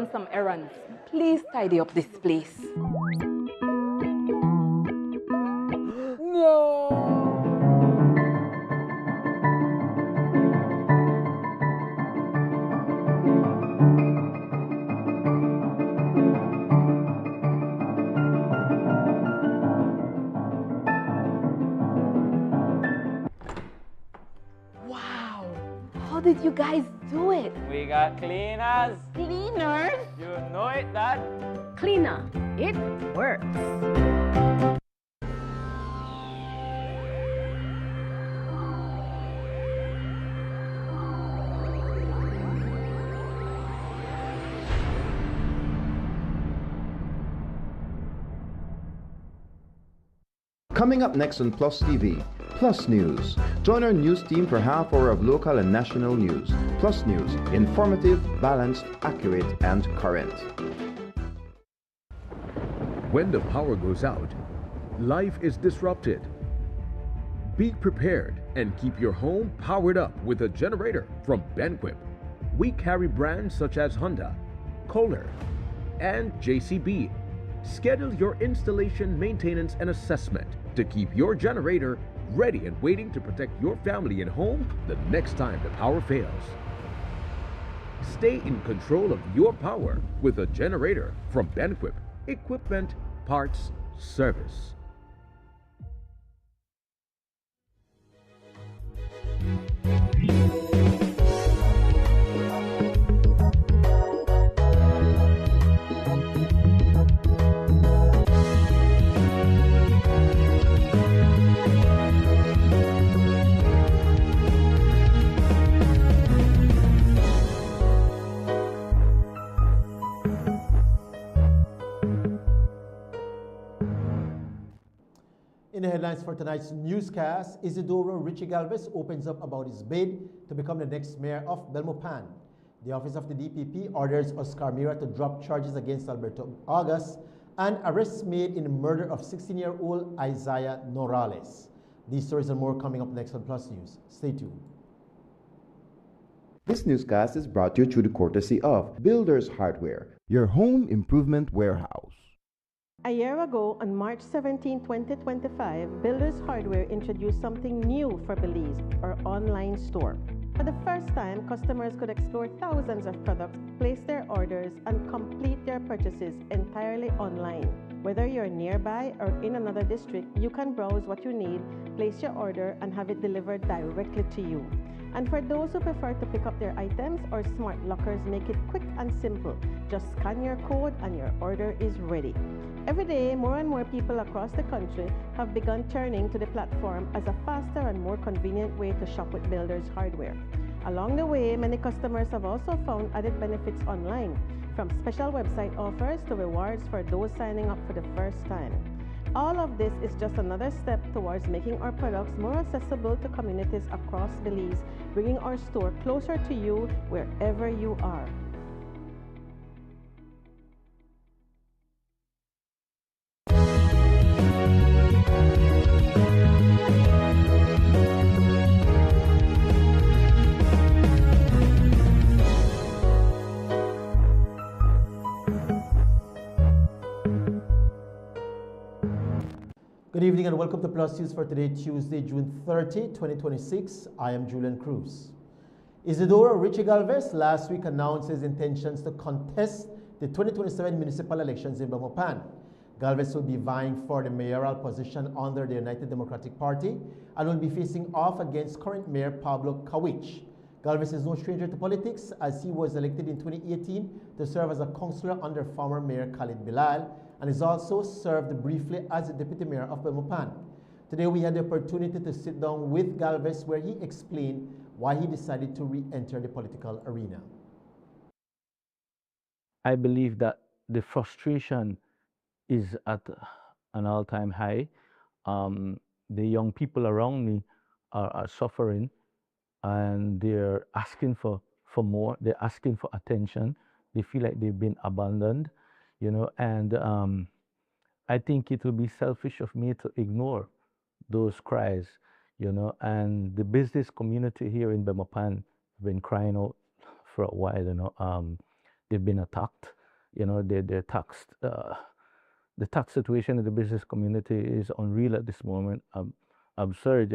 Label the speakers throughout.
Speaker 1: run some errands. Please tidy up this place. Wow, how did you guys do it?
Speaker 2: We got cleaners.
Speaker 1: Cleaners?
Speaker 2: You know it, Dad.
Speaker 3: Cleaner, it works.
Speaker 4: Coming up next on Plus TV, Plus News. Join our news team for half hour of local and national news. Plus News, informative, balanced, accurate, and current.
Speaker 5: When the power goes out, life is disrupted. Be prepared and keep your home powered up with a generator from Benquip. We carry brands such as Honda, Kohler, and JCB. Schedule your installation, maintenance, and assessment to keep your generator ready and waiting to protect your family and home the next time the power fails. Stay in control of your power with a generator from Benquip. Equipment, parts, service.
Speaker 6: In the headlines for tonight's newscast, Isidoro Richie Galvez opens up about his bid to become the next mayor of Belmopan. The office of the DPP orders Oscar Mira to drop charges against Alberto August and arrests made in the murder of 16-year-old Isaiah Norales. These stories and more coming up next on Plus News. Stay tuned.
Speaker 4: This newscast is brought to you through the courtesy of Builders Hardware, your home improvement warehouse.
Speaker 7: A year ago, on March 17, 2025, Builders Hardware introduced something new for Belize, our online store. For the first time, customers could explore thousands of products, place their orders, and complete their purchases entirely online. Whether you're nearby or in another district, you can browse what you need, place your order, and have it delivered directly to you. And for those who prefer to pick up their items, our smart lockers make it quick and simple. Just scan your code and your order is ready. Every day, more and more people across the country have begun turning to the platform as a faster and more convenient way to shop with Builders Hardware. Along the way, many customers have also found added benefits online, from special website offers to rewards for those signing up for the first time. All of this is just another step towards making our products more accessible to communities across Belize, bringing our store closer to you wherever you are.
Speaker 6: Good evening and welcome to Plus News for today, Tuesday, June 30, 2026. I am Julian Cruz. Isidoro Richie Galvez last week announced his intentions to contest the 2027 municipal elections in Belmopan. Galvez will be vying for the mayoral position under the United Democratic Party and will be facing off against current Mayor Pablo Kawich. Galvez is no stranger to politics as he was elected in 2018 to serve as a councillor under former Mayor Khalid Bilal and has also served briefly as the Deputy Mayor of Belmopan. Today we had the opportunity to sit down with Galvez where he explained why he decided to re-enter the political arena.
Speaker 8: I believe that the frustration is at an all-time high. The young people around me are suffering and they're asking for more. They're asking for attention. They feel like they've been abandoned, you know, and I think it will be selfish of me to ignore those cries, you know, and the business community here in Belmopan have been crying out for a while, you know. they've been attacked. They're taxed. The tax situation in the business community is unreal at this moment, absurd,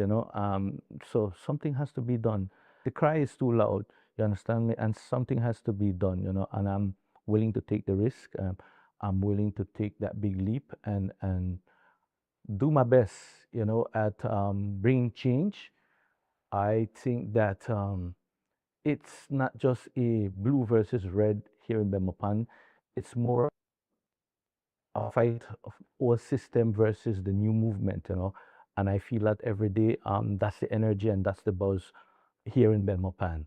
Speaker 8: so something has to be done. The cry is too loud, you understand me, and something has to be done, and I'm willing to take the risk. I'm willing to take that big leap and do my best, at bringing change. I think that it's not just a blue versus red here in Bemopan. It's more a fight of our system versus the new movement, And I feel that every day, that's the energy and that's the buzz here in Belmopan.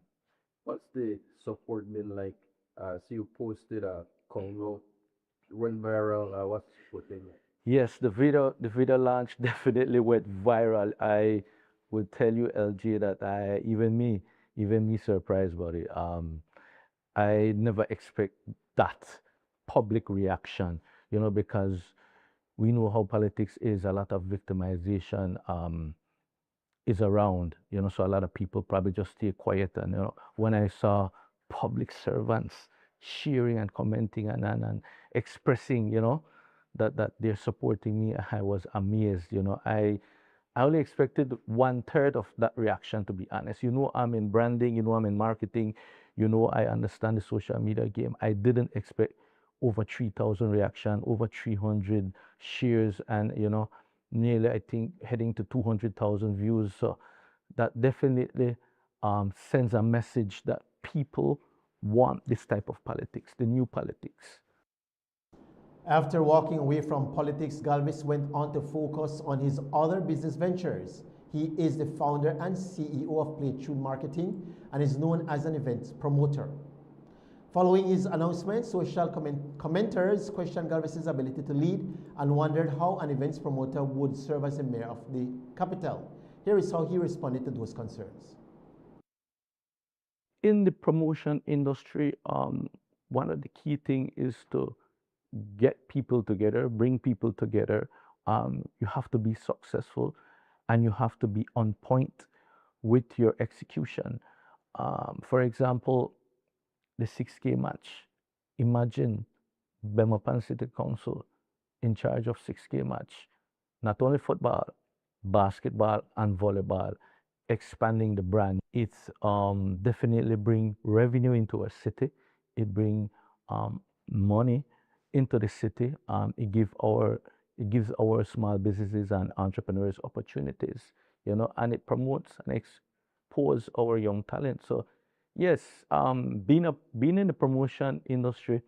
Speaker 9: What's the support been like? So you posted a Congo, went viral. What's the support been like?
Speaker 8: Yes, the video launch definitely went viral. I would tell you, LG, that even me surprised about it. I never expect that public reaction, because we know how politics is. A lot of victimization is around, so a lot of people probably just stay quiet. And when I saw public servants sharing and commenting and expressing, that they're supporting me, I was amazed. I only expected 1/3 of that reaction, to be honest. I'm in branding, I'm in marketing, I understand the social media game. I didn't expect over 3,000 reaction, over 300 shares, and nearly, I think, heading to 200,000 views. So that definitely sends a message that people want this type of politics, the new politics.
Speaker 6: After walking away from politics, Galvez went on to focus on his other business ventures. He is the founder and CEO of PlayTune Marketing and is known as an event promoter. Following his announcement, social commenters questioned Galvez's ability to lead and wondered how an events promoter would serve as a mayor of the capital. Here is how he responded to those concerns.
Speaker 8: In the promotion industry, one of the key things is to get people together, bring people together. You have to be successful and you have to be on point with your execution. For example, the 6K match. Imagine Bemopan City Council in charge of 6K match. Not only football, basketball and volleyball, expanding the brand. It's definitely bring revenue into a city. It bring money into the city. It gives our small businesses and entrepreneurs opportunities, and it promotes and expose our young talent. So yes, being in the promotion industry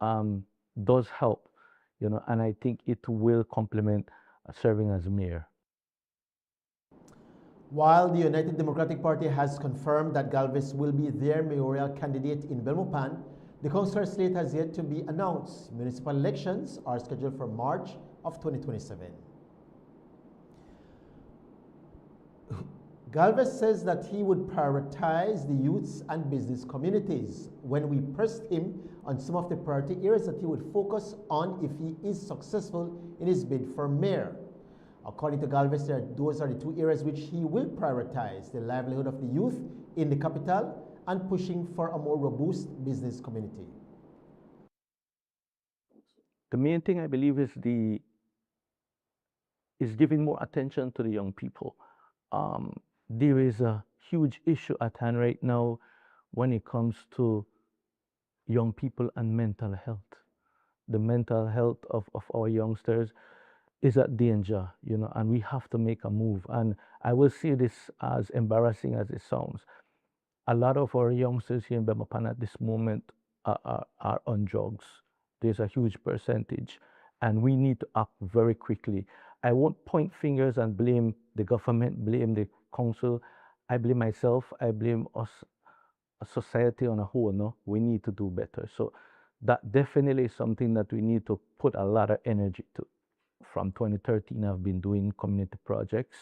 Speaker 8: does help, and I think it will complement serving as mayor.
Speaker 6: While the United Democratic Party has confirmed that Galvez will be their mayoral candidate in Belmopan, the councillor slate has yet to be announced. Municipal elections are scheduled for March of 2027. Galvez says that he would prioritize the youths and business communities. When we pressed him on some of the priority areas that he would focus on if he is successful in his bid for mayor. According to Galvez, those are the two areas which he will prioritize: the livelihood of the youth in the capital and pushing for a more robust business community.
Speaker 8: The main thing I believe is giving more attention to the young people. There is a huge issue at hand right now when it comes to young people and mental health. The mental health of our youngsters is at danger, and we have to make a move. And I will say this, as embarrassing as it sounds, a lot of our youngsters here in Bemopan at this moment are on drugs. There's a huge percentage, and we need to act very quickly. I won't point fingers and blame the government, blame the council. I blame myself. I blame us, a society on a whole. No, we need to do better. So that definitely is something that we need to put a lot of energy to. From 2013, I've been doing community projects,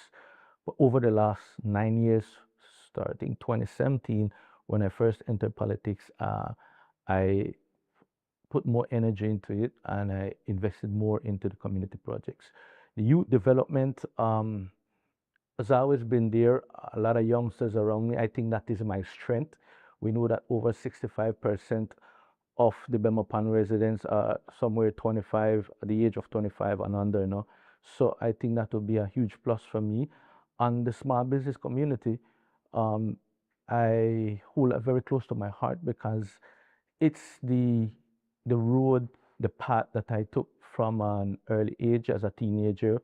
Speaker 8: but over the last 9 years, starting 2017, when I first entered politics, I put more energy into it and I invested more into the community projects. The youth development has always been there. A lot of youngsters around me. I think that is my strength. We know that over 65% of the Belmopan residents are somewhere 25, at the age of 25 and under, you know. So I think that would be a huge plus for me. And the small business community, um, I hold it very close to my heart because it's the road, the path that I took from an early age as a teenager.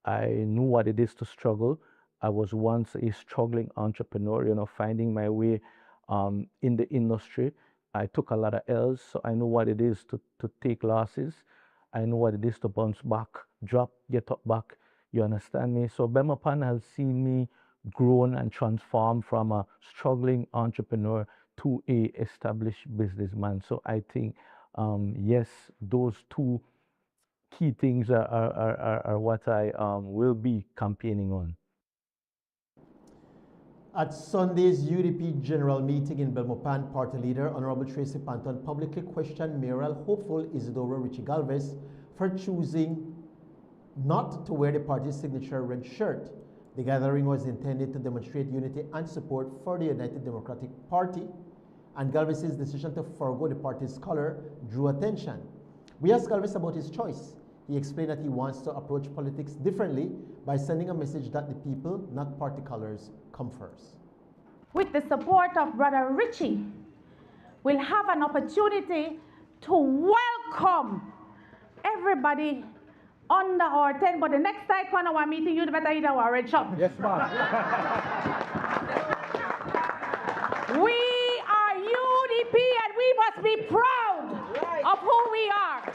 Speaker 8: I knew what it is to struggle. I was once a struggling entrepreneur, you know, finding my way in the industry. I took a lot of L's, so I know what it is to take losses. I know what it is to bounce back, drop, get up back. You understand me? So Bemapan has seen me grown and transform from a struggling entrepreneur to a established businessman. So I think, yes, those two key things are what I will be campaigning on.
Speaker 6: At Sunday's UDP General Meeting in Belmopan, party leader Honorable Tracy Panton publicly questioned mayoral hopeful Isidoro Richie Galvez for choosing not to wear the party's signature red shirt. The gathering was intended to demonstrate unity and support for the United Democratic Party, and Galvez's decision to forego the party's color drew attention. We asked Galvez about his choice. He explained that he wants to approach politics differently by sending a message that the people, not party colors, come first.
Speaker 10: With the support of Brother Richie, we'll have an opportunity to welcome everybody under our tent. But the next time when our meeting, you better eat our red shop.
Speaker 9: Yes, ma'am.
Speaker 10: We are UDP and we must be proud of who we are.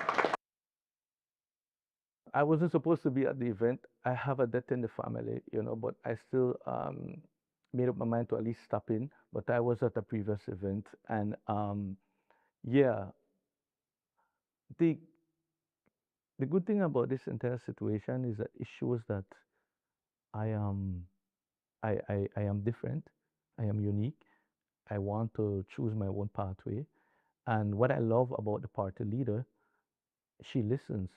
Speaker 8: I wasn't supposed to be at the event. I have a death in the family, you know, but I still made up my mind to at least stop in. But I was at a previous event, and yeah, the good thing about this entire situation is that it shows that I am I am different. I am unique. I want to choose my own pathway. And what I love about the party leader, she listens.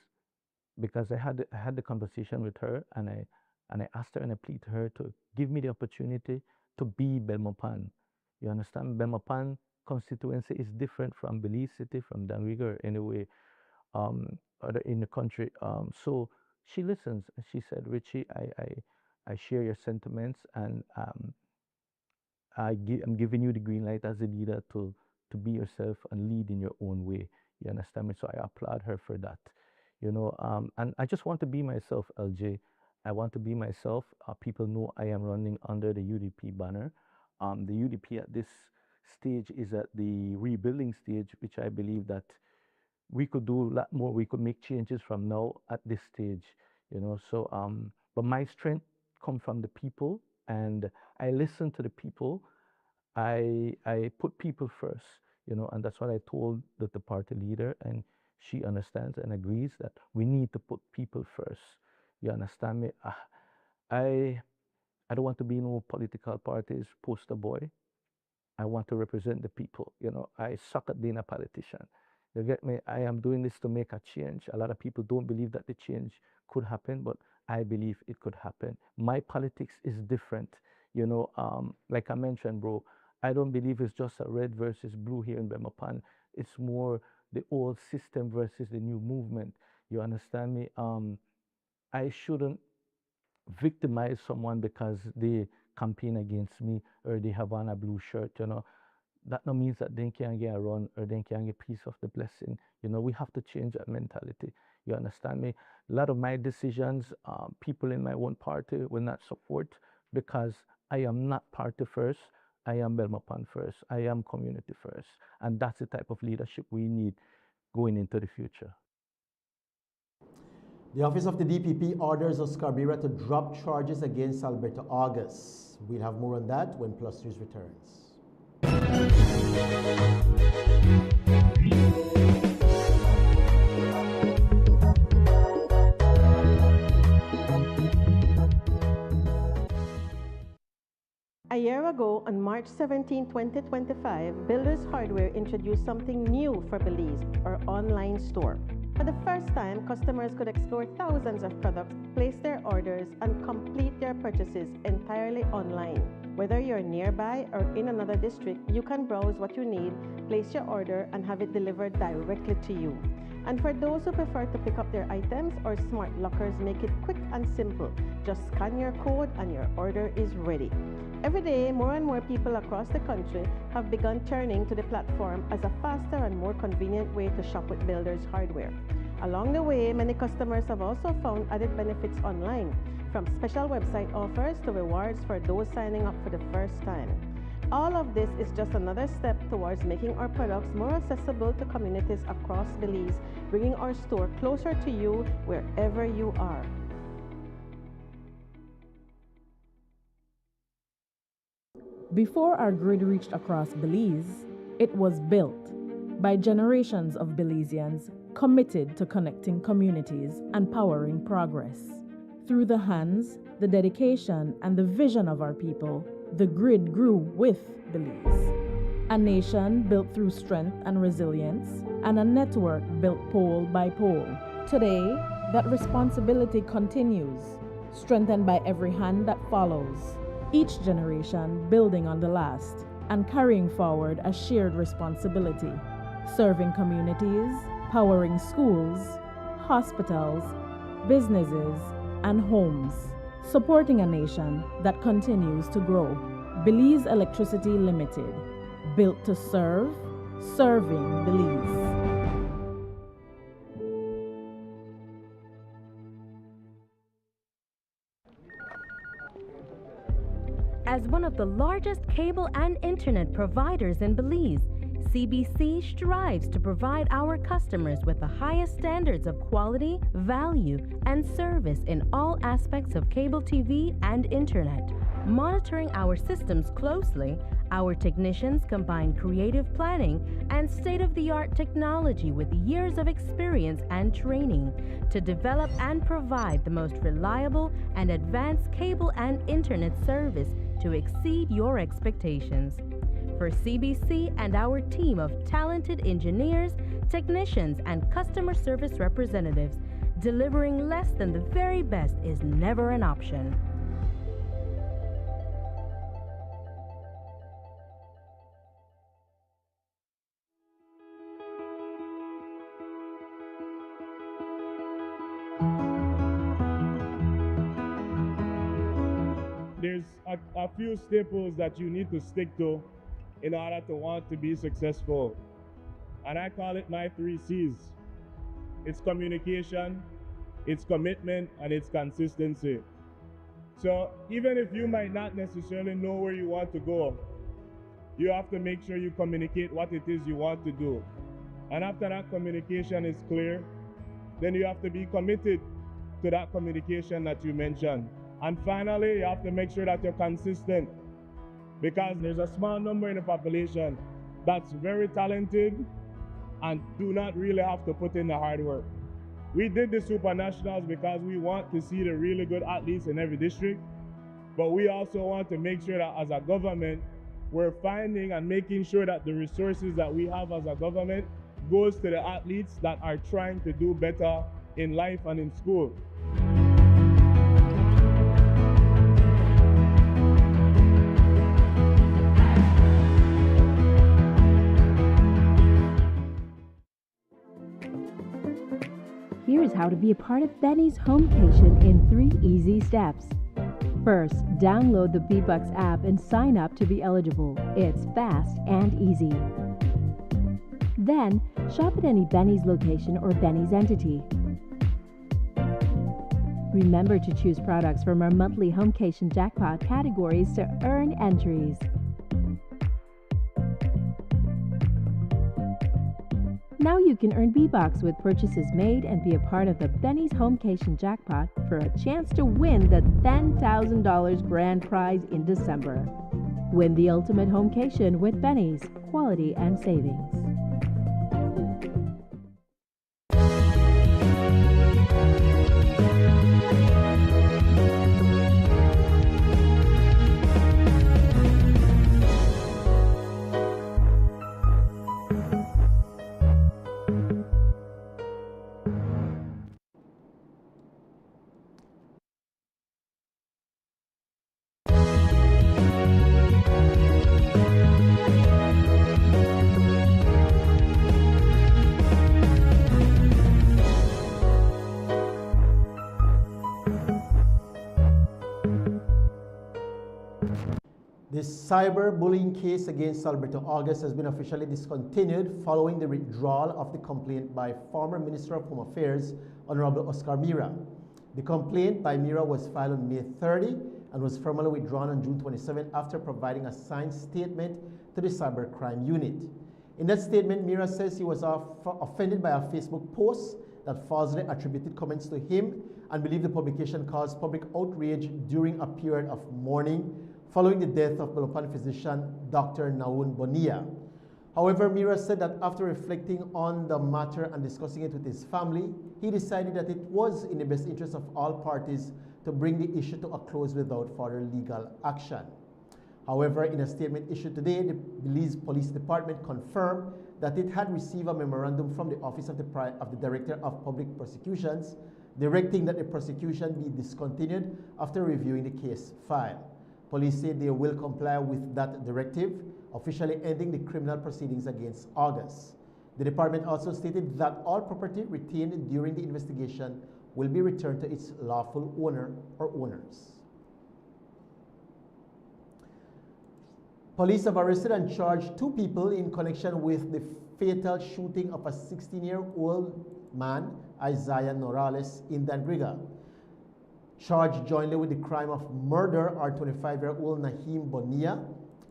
Speaker 8: Because I had the conversation with her, and I asked her and I pleaded to her to give me the opportunity to be Belmopan. You understand? Belmopan constituency is different from Belize City, from Danriga, anyway, other in the country. So she listens, and she said, Richie, I share your sentiments, and I'm giving you the green light as a leader to be yourself and lead in your own way. You understand me? So I applaud her for that. You know, and I just want to be myself, LJ. I want to be myself. People know I am running under the UDP banner. The UDP at this stage is at the rebuilding stage, which I believe that we could do a lot more. We could make changes from now at this stage, you know. So, but my strength comes from the people, and I listen to the people. I put people first, you know, and that's what I told the party leader, and she understands and agrees that we need to put people first. You understand me? I don't want to be no political party's poster boy. I want to represent the people. You know, I suck at being a politician. You get me? I am doing this to make a change. A lot of people don't believe that the change could happen, but I believe it could happen. My politics is different. You know, like I mentioned, bro, I don't believe it's just a red versus blue here in Bemapan. It's more the old system versus the new movement. You understand me? I shouldn't victimize someone because they campaign against me or they have on a blue shirt, you know. That no means that they can't get a run or they can't get piece of the blessing. You know, we have to change that mentality. You understand me? A lot of my decisions, people in my own party will not support because I am not party first. I am Belmopan first. I am community first. And that's the type of leadership we need going into the future.
Speaker 6: The office of the DPP orders Oscar Bira to drop charges against Alberto August. We'll have more on that when Plus News returns.
Speaker 7: A year ago, on March 17, 2025, Builders Hardware introduced something new for Belize, our online store. For the first time, customers could explore thousands of products, place their orders, and complete their purchases entirely online. Whether you're nearby or in another district, you can browse what you need, place your order, and have it delivered directly to you. And for those who prefer to pick up their items, our smart lockers make it quick and simple. Just scan your code and your order is ready. Every day, more and more people across the country have begun turning to the platform as a faster and more convenient way to shop with Builders Hardware. Along the way, many customers have also found added benefits online, from special website offers to rewards for those signing up for the first time. All of this is just another step towards making our products more accessible to communities across Belize, bringing our store closer to you wherever you are.
Speaker 11: Before our grid reached across Belize, it was built by generations of Belizeans committed to connecting communities and powering progress. Through the hands, the dedication, and the vision of our people, the grid grew with Belize. A nation built through strength and resilience, and a network built pole by pole. Today, that responsibility continues, strengthened by every hand that follows, each generation building on the last and carrying forward a shared responsibility, serving communities, powering schools, hospitals, businesses, and homes, supporting a nation that continues to grow. Belize Electricity Limited, built to serve, serving Belize.
Speaker 12: As one of the largest cable and internet providers in Belize, CBC strives to provide our customers with the highest standards of quality, value, and service in all aspects of cable TV and internet. Monitoring our systems closely, our technicians combine creative planning and state-of-the-art technology with years of experience and training to develop and provide the most reliable and advanced cable and internet service to exceed your expectations. For CBC and our team of talented engineers, technicians, and customer service representatives, delivering less than the very best is never an option.
Speaker 13: There's a few staples that you need to stick to in order to want to be successful. And I call it my 3 C's. It's communication, it's commitment, and it's consistency. So even if you might not necessarily know where you want to go, you have to make sure you communicate what it is you want to do. And after that communication is clear, then you have to be committed to that communication that you mentioned. And finally, you have to make sure that you're consistent, because there's a small number in the population that's very talented and do not really have to put in the hard work. We did the Super Nationals because we want to see the really good athletes in every district, but we also want to make sure that as a government, we're finding and making sure that the resources that we have as a government goes to the athletes that are trying to do better in life and in school.
Speaker 14: Here's how to be a part of Benny's Homecation in 3 easy steps. First, download the B-Bucks app and sign up to be eligible. It's fast and easy. Then, shop at any Benny's location or Benny's entity. Remember to choose products from our monthly Homecation jackpot categories to earn entries. Now you can earn B-Bucks with purchases made and be a part of the Benny's Homecation jackpot for a chance to win the $10,000 grand prize in December. Win the ultimate Homecation with Benny's, quality and savings.
Speaker 6: cyberbullying case against Alberto August has been officially discontinued following the withdrawal of the complaint by former Minister of Home Affairs, Honorable Oscar Mira. The complaint by Mira was filed on May 30 and was formally withdrawn on June 27 after providing a signed statement to the Cybercrime Unit. In that statement, Mira says he was offended by a Facebook post that falsely attributed comments to him and believed the publication caused public outrage during a period of mourning following the death of Belopani physician Dr. Naun Bonilla. However, Mira said that after reflecting on the matter and discussing it with his family, he decided that it was in the best interest of all parties to bring the issue to a close without further legal action. However, in a statement issued today, the Belize Police Department confirmed that it had received a memorandum from the Office of the Director of Public Prosecutions directing that the prosecution be discontinued after reviewing the case file. Police said they will comply with that directive, officially ending the criminal proceedings against August. The department also stated that all property retained during the investigation will be returned to its lawful owner or owners. Police have arrested and charged 2 people in connection with the fatal shooting of a 16-year-old man, Isaiah Norales, in Dandriga. Charged jointly with the crime of murder are 25-year-old Nahim Bonilla,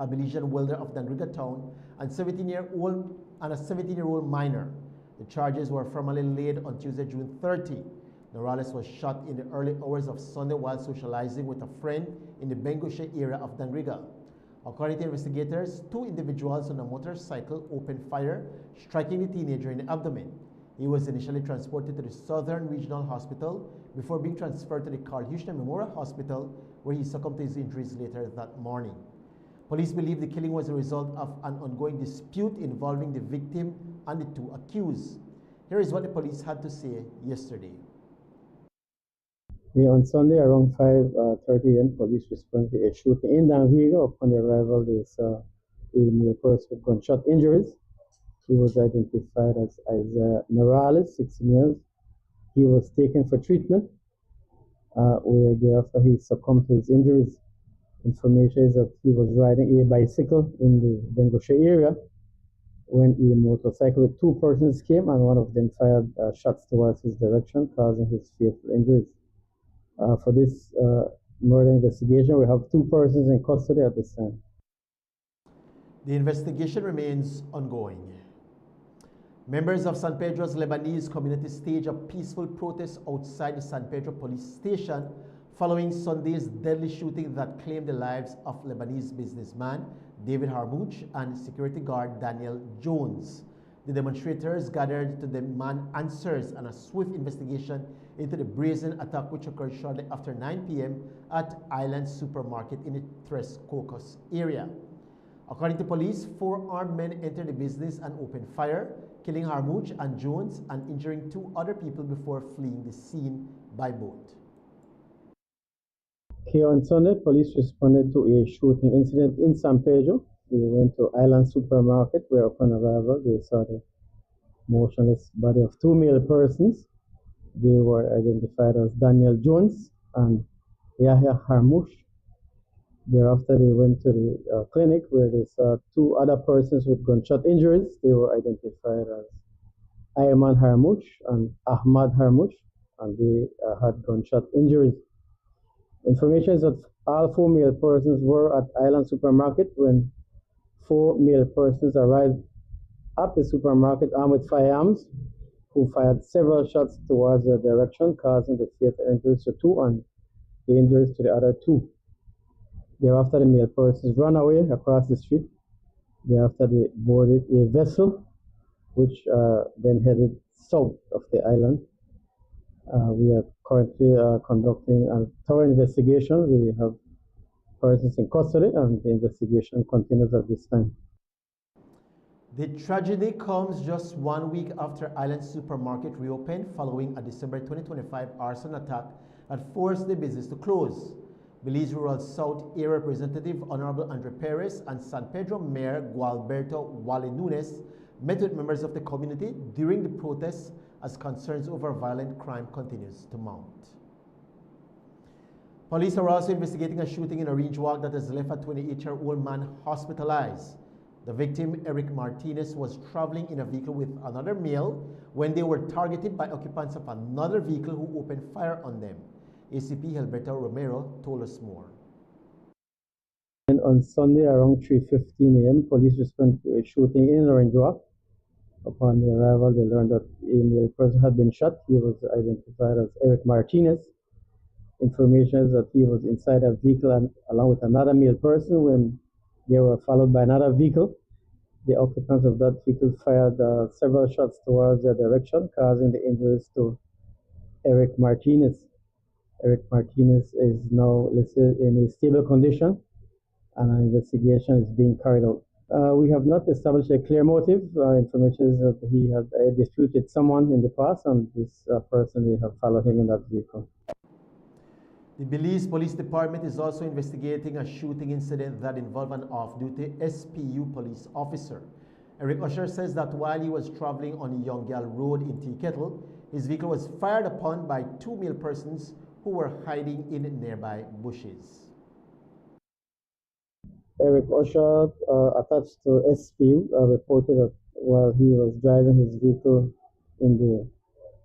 Speaker 6: a Belizean welder of Dandriga town, and a 17-year-old minor. The charges were formally laid on Tuesday, June 30. Norales was shot in the early hours of Sunday while socializing with a friend in the Bengoshe area of Dandriga. According to investigators, 2 individuals on a motorcycle opened fire, striking the teenager in the abdomen. He was initially transported to the Southern Regional Hospital before being transferred to the Carl Houston Memorial Hospital, where he succumbed to his injuries later that morning. Police believe the killing was a result of an ongoing dispute involving the victim and the 2 accused. Here is what the police had to say yesterday.
Speaker 15: On Sunday around 5:30 a.m., police responded to a shooting in Dandriga. Upon the arrival, they saw a male person with gunshot injuries. He was identified as Isaiah Norales, 16 years. He was taken for treatment, where thereafter he succumbed to his injuries. Information is that he was riding a bicycle in the Bengoshe area when a motorcycle with 2 persons came and one of them fired shots towards his direction, causing his fatal injuries. For this murder investigation, we have 2 persons in custody at this time.
Speaker 6: The investigation remains ongoing. Members of San Pedro's Lebanese community staged a peaceful protest outside the San Pedro police station following Sunday's deadly shooting that claimed the lives of Lebanese businessman David Harmouche and security guard Daniel Jones. The demonstrators gathered to demand answers and a swift investigation into the brazen attack which occurred shortly after 9 p.m. at Island Supermarket in the Tres Cocos area. According to police, 4 armed men entered the business and opened fire, killing Harmouche and Jones and injuring 2 other people before fleeing the scene by boat.
Speaker 15: Okay, on Sunday, police responded to a shooting incident in San Pedro. They went to Island Supermarket, where upon arrival, they saw the motionless body of 2 male persons. They were identified as Daniel Jones and Yahya Harmouche. Thereafter, they went to the clinic, where they saw 2 other persons with gunshot injuries. They were identified as Ayman Harmouche and Ahmad Harmouche, and they had gunshot injuries. Information is that all 4 male persons were at Island Supermarket when 4 male persons arrived at the supermarket armed with firearms, who fired several shots towards their direction, causing the fatal injuries to 2 and the injuries to the other 2. Thereafter, the male persons ran away across the street. Thereafter, they boarded a vessel, which then headed south of the island. We are currently conducting a thorough investigation. We have persons in custody, and the investigation continues at this time.
Speaker 6: The tragedy comes just 1 week after Island Supermarket reopened following a December 2025 arson attack that forced the business to close. Belize Rural South Area Representative Honorable Andre Perez and San Pedro Mayor Gualberto Wale Nunes met with members of the community during the protests as concerns over violent crime continues to mount. Police are also investigating a shooting in Orange Walk that has left a 28-year-old man hospitalized. The victim, Eric Martinez, was traveling in a vehicle with another male when they were targeted by occupants of another vehicle who opened fire on them. ACP Gilberto Romero told us more.
Speaker 15: And on Sunday around 3:15 a.m., police responded to a shooting in Orange Walk. Upon the arrival, they learned that a male person had been shot. He was identified as Eric Martinez. Information is that he was inside a vehicle and along with another male person when they were followed by another vehicle. The occupants of that vehicle fired several shots towards their direction, causing the injuries to Eric Martinez. Eric Martinez is now listed in a stable condition and an investigation is being carried out. We have not established a clear motive. Information is that he had disputed someone in the past and this person may have followed him in that vehicle.
Speaker 6: The Belize Police Department is also investigating a shooting incident that involved an off-duty SPU police officer. Eric Usher says that while he was traveling on Yongyal Road in Tea Kettle, his vehicle was fired upon by two male persons who were hiding in nearby bushes.
Speaker 15: Eric Usher, attached to SPU, reported that while he was driving his vehicle in the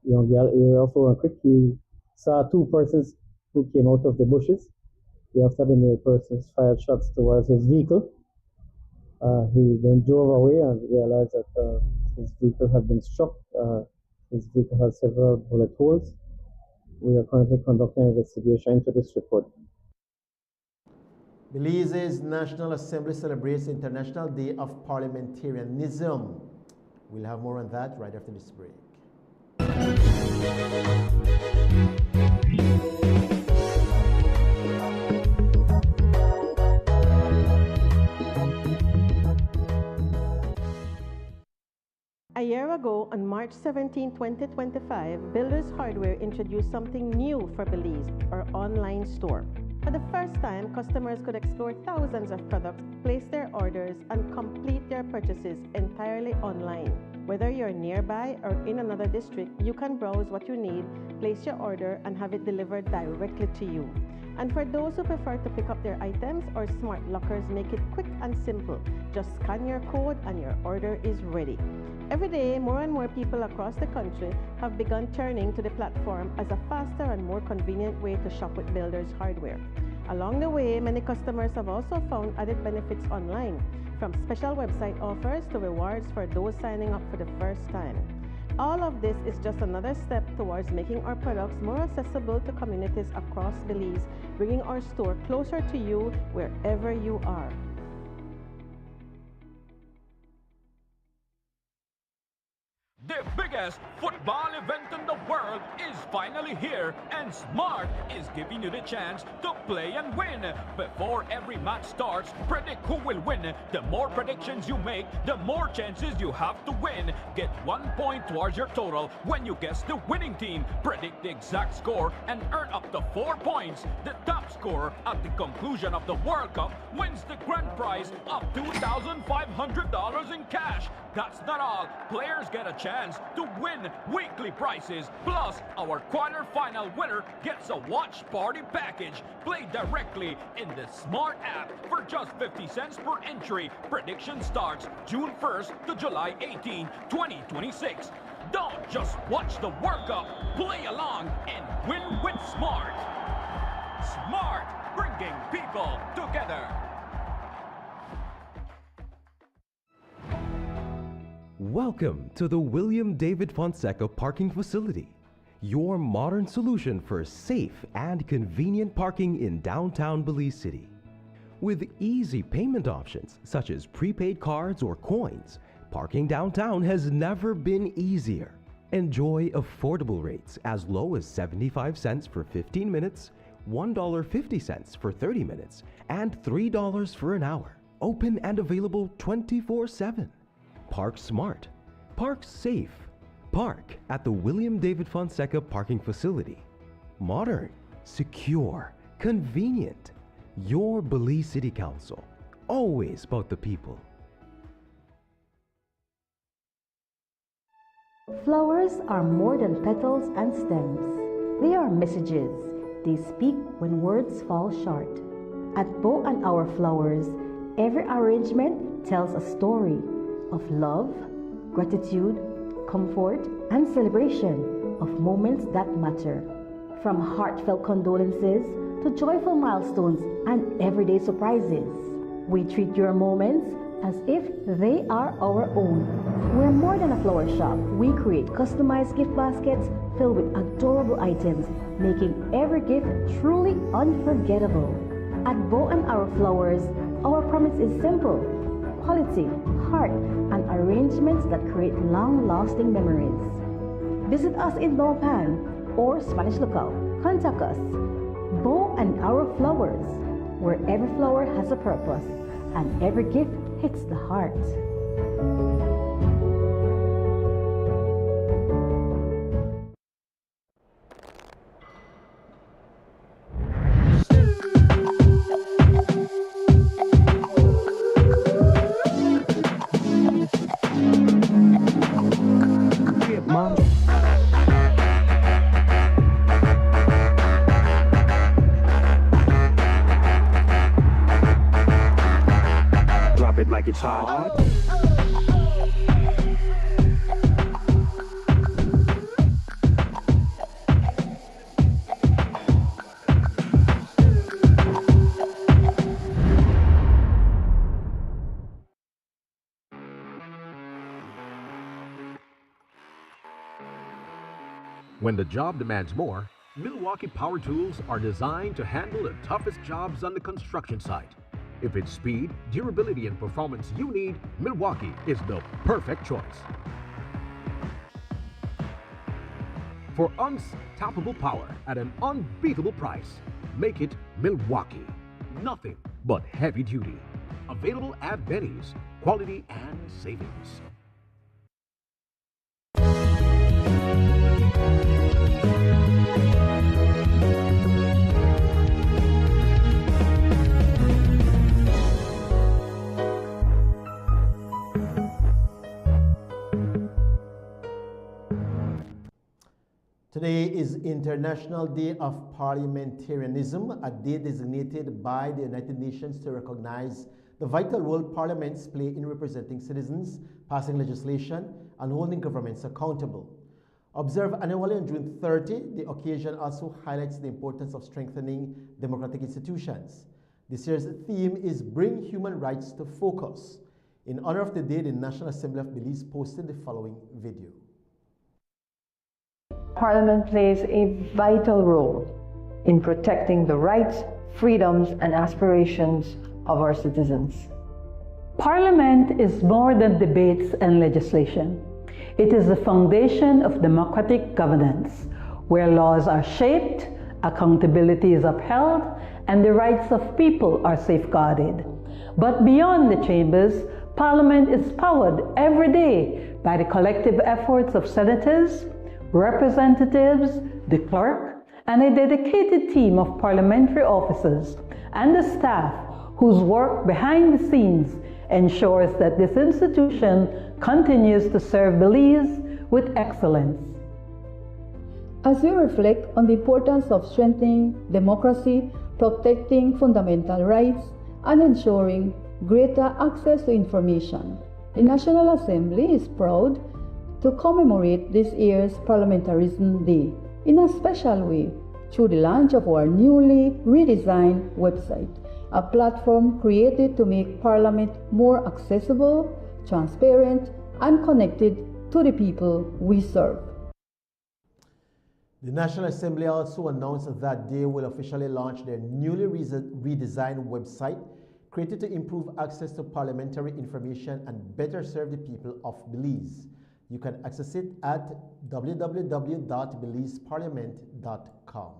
Speaker 15: Yongyal area of Oran Creek, he saw two persons who came out of the bushes. After the male persons fired shots towards his vehicle. He then drove away and realized that his vehicle had been struck. His vehicle had several bullet holes. We are currently conducting an investigation into this report.
Speaker 6: Belize's National Assembly celebrates International Day of Parliamentarianism. We'll have more on that right after this break.
Speaker 7: A year ago, on March 17, 2025, Builders Hardware introduced something new for Belize, our online store. For the first time, customers could explore thousands of products, place their orders, and complete their purchases entirely online. Whether you're nearby or in another district, you can browse what you need, place your order, and have it delivered directly to you. And for those who prefer to pick up their items, our smart lockers make it quick and simple. Just scan your code and your order is ready. Every day, more and more people across the country have begun turning to the platform as a faster and more convenient way to shop with Builders Hardware. Along the way, many customers have also found added benefits online, from special website offers to rewards for those signing up for the first time. All of this is just another step towards making our products more accessible to communities across Belize, bringing our store closer to you wherever you are.
Speaker 16: The biggest football event in the world is finally here, and Smart is giving you the chance to play and win. Before every match starts, predict who will win. The more predictions you make, the more chances you have to win. Get 1 point towards your total when you guess the winning team. Predict the exact score and earn up to 4 points. The top scorer at the conclusion of the World Cup wins the grand prize of $2,500 in cash. That's not all. Players get a chance to win weekly prizes. Plus, our quarter-final winner gets a watch party package. Play directly in the Smart app for just 50 cents per entry. Prediction starts June 1st to July 18, 2026. Don't just watch the World Cup. Play along and win with Smart. Smart, bringing people together.
Speaker 17: Welcome to the William David Fonseca Parking Facility, your modern solution for safe and convenient parking in downtown Belize City. With easy payment options such as prepaid cards or coins, parking downtown has never been easier. Enjoy affordable rates as low as 75 cents for 15 minutes, $1.50 for 30 minutes, and $3 for an hour. Open and available 24/7. Park smart, park safe, park at the William David Fonseca Parking Facility. Modern, secure, convenient. Your Belize City Council, always about the people.
Speaker 18: Flowers are more than petals and stems. They are messages, They speak when words fall short. At Bow and Our Flowers, every arrangement tells a story of love, gratitude, comfort, and celebration of moments that matter. From heartfelt condolences to joyful milestones and everyday surprises, we treat your moments as if they are our own. We're more than a flower shop. We create customized gift baskets filled with adorable items, making every gift truly unforgettable. At Bow and Our Flowers, our promise is simple: quality, heart, and arrangements that create long-lasting memories. Visit us in Nopan or Spanish Local. Contact us. Bow and Our Flowers, where every flower has a purpose and every gift hits the heart.
Speaker 19: Drop it like it's hot.
Speaker 5: When the job demands more, Milwaukee Power Tools are designed to handle the toughest jobs on the construction site. If it's speed, durability, and performance you need, Milwaukee is the perfect choice. For unstoppable power at an unbeatable price, make it Milwaukee. Nothing but heavy duty. Available at Benny's. Quality and savings.
Speaker 6: Today is International Day of Parliamentarianism, a day designated by the United Nations to recognize the vital role parliaments play in representing citizens, passing legislation, and holding governments accountable. Observed annually on June 30, the occasion also highlights the importance of strengthening democratic institutions. This year's theme is Bring Human Rights to Focus. In honor of the day, the National Assembly of Belize posted the following video.
Speaker 20: Parliament plays a vital role in protecting the rights, freedoms, and aspirations of our citizens.
Speaker 21: Parliament is more than debates and legislation. It is the foundation of democratic governance, where laws are shaped, accountability is upheld, and the rights of people are safeguarded. But beyond the chambers, Parliament is powered every day by the collective efforts of senators, representatives, the clerk, and a dedicated team of parliamentary officers and the staff whose work behind the scenes ensures that this institution continues to serve Belize with excellence.
Speaker 22: As we reflect on the importance of strengthening democracy, protecting fundamental rights, and ensuring greater access to information, the National Assembly is proud to commemorate this year's Parliamentarism Day in a special way through the launch of our newly redesigned website, a platform created to make Parliament more accessible, transparent, and connected to the people we serve.
Speaker 6: The National Assembly also announced that they will officially launch their newly redesigned website, created to improve access to parliamentary information and better serve the people of Belize. You can access it at www.belizeparliament.com.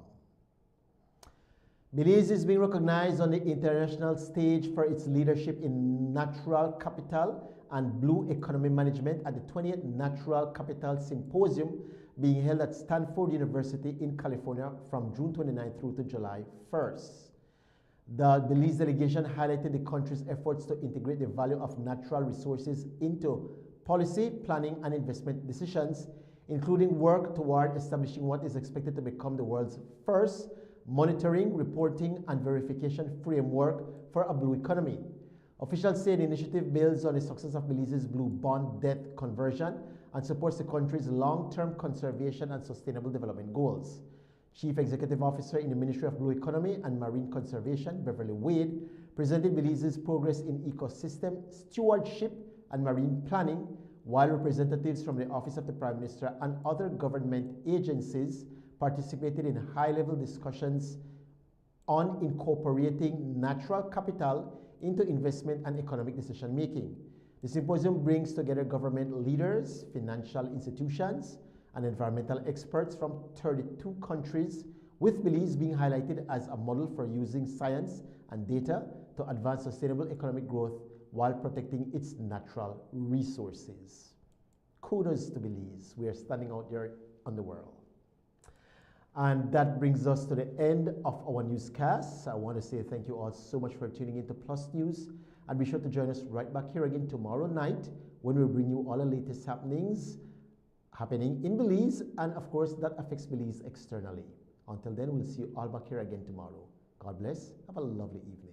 Speaker 6: Belize is being recognized on the international stage for its leadership in natural capital and blue economy management at the 20th Natural Capital Symposium being held at Stanford University in California from June 29 through to July 1st. The Belize delegation highlighted the country's efforts to integrate the value of natural resources into policy, planning, and investment decisions, including work toward establishing what is expected to become the world's first monitoring, reporting, and verification framework for a blue economy. Officials say the initiative builds on the success of Belize's blue bond debt conversion and supports the country's long-term conservation and sustainable development goals. Chief Executive Officer in the Ministry of Blue Economy and Marine Conservation, Beverly Wade, presented Belize's progress in ecosystem stewardship and marine planning, while representatives from the Office of the Prime Minister and other government agencies participated in high-level discussions on incorporating natural capital into investment and economic decision-making. The symposium brings together government leaders, financial institutions, and environmental experts from 32 countries, with Belize being highlighted as a model for using science and data to advance sustainable economic growth while protecting its natural resources. Kudos to Belize. We are standing out there on the world. And that brings us to the end of our newscast. I want to say thank you all so much for tuning into Plus News. And be sure to join us right back here again tomorrow night when we bring you all the latest happenings happening in Belize and, of course, that affects Belize externally. Until then, we'll see you all back here again tomorrow. God bless. Have a lovely evening.